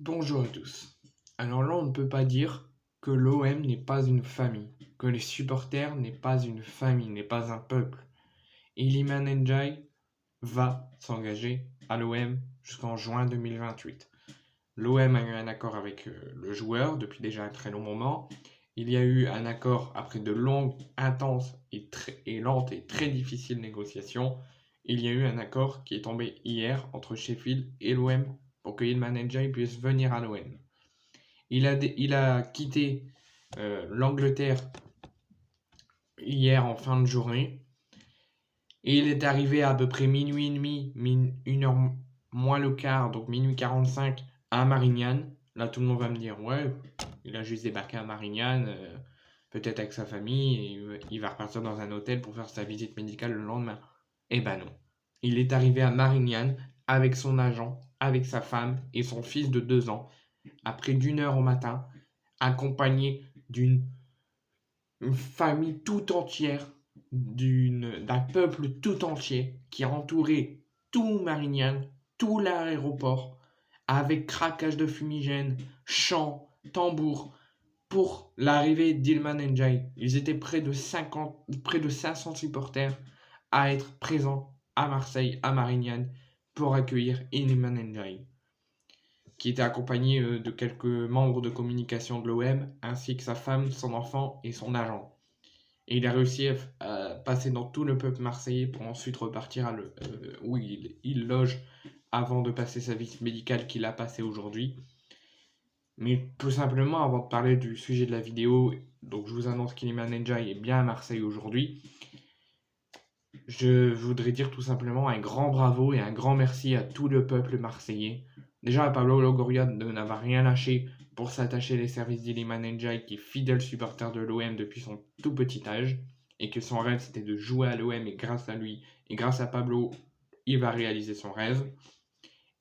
Bonjour à tous. Alors là, on ne peut pas dire que l'OM n'est pas une famille, que les supporters n'est pas une famille, n'est pas un peuple. Iliman Ndiaye va s'engager à l'OM jusqu'en juin 2028. L'OM a eu un accord avec le joueur depuis déjà un très long moment. Il y a eu un accord après de longues, intenses et lentes et très difficiles négociations. Il y a eu un accord qui est tombé hier entre Sheffield et l'OM pour que Iliman Ndiaye puisse venir à l'OM. Il a quitté l'Angleterre hier en fin de journée et il est arrivé à peu près minuit et demi, 1 heure moins le quart, donc minuit 45 à Marignane. Là, tout le monde va me dire, ouais, il a juste débarqué à Marignane, peut-être avec sa famille, et il va repartir dans un hôtel pour faire sa visite médicale le lendemain. Eh ben non. Il est arrivé à Marignane avec son agent, avec sa femme et son fils de 2 ans, à près d'1 heure au matin, accompagné d'une famille tout entière, d'un peuple tout entier qui a entouré tout Marignane, tout l'aéroport, avec craquage de fumigène, chants, tambours, pour l'arrivée d'Ilman Ndiaye. Ils étaient près de 500 supporters à être présents à Marseille, à Marignane, pour accueillir Ilman Ndiaye, qui était accompagné de quelques membres de communication de l'OM, ainsi que sa femme, son enfant et son agent. Et il a réussi à passer dans tout le peuple marseillais pour ensuite repartir où il loge avant de passer sa visite médicale qu'il a passée aujourd'hui. Mais tout simplement, avant de parler du sujet de la vidéo, donc je vous annonce qu'Iliman Ndiaye est bien à Marseille aujourd'hui. Je voudrais dire tout simplement un grand bravo et un grand merci à tout le peuple marseillais. Déjà à Pablo Longoria de n'avoir rien lâché pour s'attacher les services d'Iliman Ndiaye, qui est fidèle supporter de l'OM depuis son tout petit âge, et que son rêve c'était de jouer à l'OM, et grâce à lui et grâce à Pablo, il va réaliser son rêve.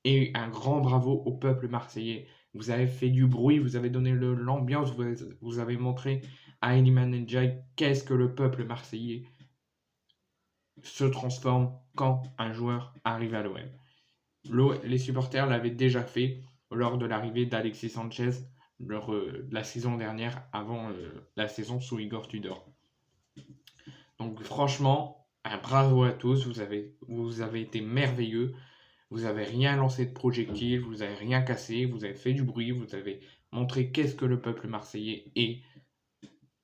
Et un grand bravo au peuple marseillais. Vous avez fait du bruit, vous avez donné l'ambiance, vous avez montré à Iliman Ndiaye qu'est-ce que le peuple marseillais se transforme quand un joueur arrive à l'OM. Les supporters l'avaient déjà fait lors de l'arrivée d'Alexis Sanchez la saison dernière, avant la saison sous Igor Tudor. Donc franchement, un bravo à tous, vous avez été merveilleux, vous n'avez rien lancé de projectile, vous n'avez rien cassé, vous avez fait du bruit, vous avez montré qu'est-ce que le peuple marseillais est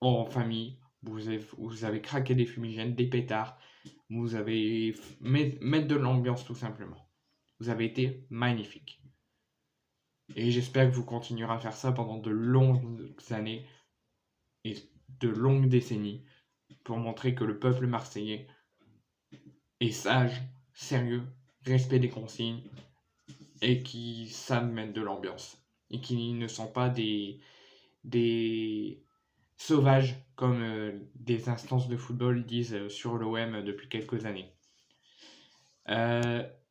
en famille, vous avez craqué des fumigènes, des pétards, vous avez mettre de l'ambiance tout simplement. Vous avez été magnifique. Et j'espère que vous continuerez à faire ça pendant de longues années et de longues décennies pour montrer que le peuple marseillais est sage, sérieux, respect des consignes et qui savent mettre de l'ambiance et qui ne sont pas des sauvages comme des instances de football disent sur l'OM depuis quelques années.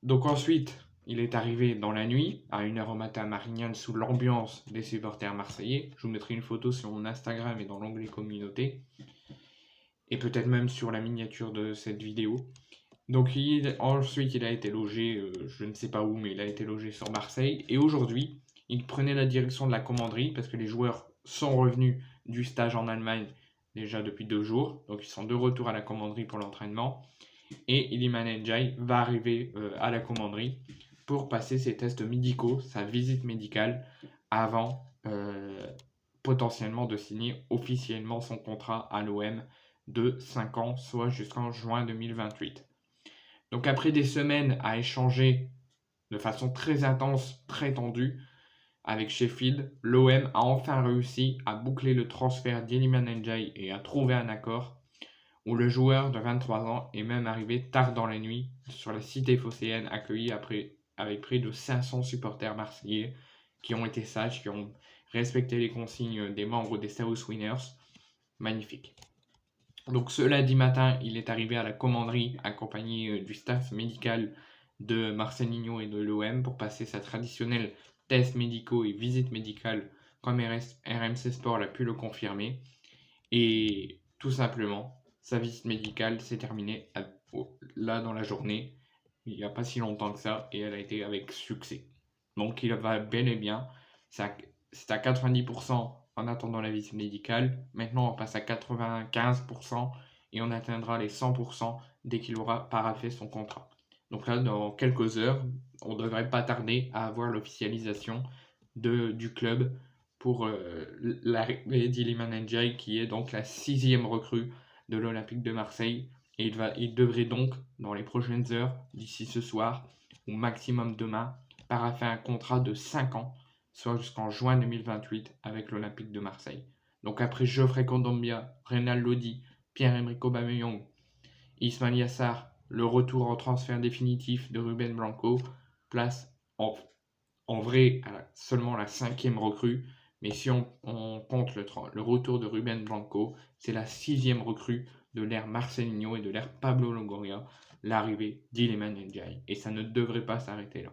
Donc ensuite, il est arrivé dans la nuit, à 1 heure au matin à Marignane, sous l'ambiance des supporters marseillais. Je vous mettrai une photo sur mon Instagram et dans l'onglet communauté. Et peut-être même sur la miniature de cette vidéo. Donc ensuite, il a été logé, je ne sais pas où, mais il a été logé sur Marseille. Et aujourd'hui, il prenait la direction de la commanderie parce que les joueurs sont revenus du stage en Allemagne déjà depuis 2 jours. Donc ils sont de retour à la commanderie pour l'entraînement. Et Iliman Ndiaye va arriver à la commanderie pour passer ses tests médicaux, sa visite médicale, avant potentiellement de signer officiellement son contrat à l'OM de 5 ans, soit jusqu'en juin 2028. Donc après des semaines à échanger de façon très intense, très tendue, avec Sheffield, l'OM a enfin réussi à boucler le transfert d'Iliman Ndiaye et à trouver un accord où le joueur de 23 ans est même arrivé tard dans la nuit sur la cité phocéenne, accueilli avec près de 500 supporters marseillais qui ont été sages, qui ont respecté les consignes des membres des South Winners. Magnifique. Donc ce lundi matin, il est arrivé à la commanderie accompagné du staff médical de Marcelinho et de l'OM pour passer sa traditionnelle test médicaux et visite médicale comme RMC Sport l'a pu le confirmer. Et tout simplement, sa visite médicale s'est terminée là dans la journée, il n'y a pas si longtemps que ça, et elle a été avec succès. Donc il va bel et bien C'est à 90% en attendant la visite médicale. Maintenant, on passe à 95% et on atteindra les 100% dès qu'il aura paraphé son contrat. Donc là, dans quelques heures, on ne devrait pas tarder à avoir l'officialisation du club pour l'arrivée d'Iliman Ndiaye, qui est donc la 6e recrue de l'Olympique de Marseille. Et il devrait donc, dans les prochaines heures, d'ici ce soir, au maximum demain, parapher un contrat de 5 ans, soit jusqu'en juin 2028 avec l'Olympique de Marseille. Donc après Geoffrey Kondogbia, Reynald Lodi, Pierre-Emerick Aubameyang, Ismail Yassar, le retour en transfert définitif de Ruben Blanco, place en vrai seulement la 5e recrue, mais si on compte le retour de Ruben Blanco, c'est la 6e recrue de l'ère Marcelinho et de l'ère Pablo Longoria, l'arrivée d'Iliman Ndiaye. Et ça ne devrait pas s'arrêter là.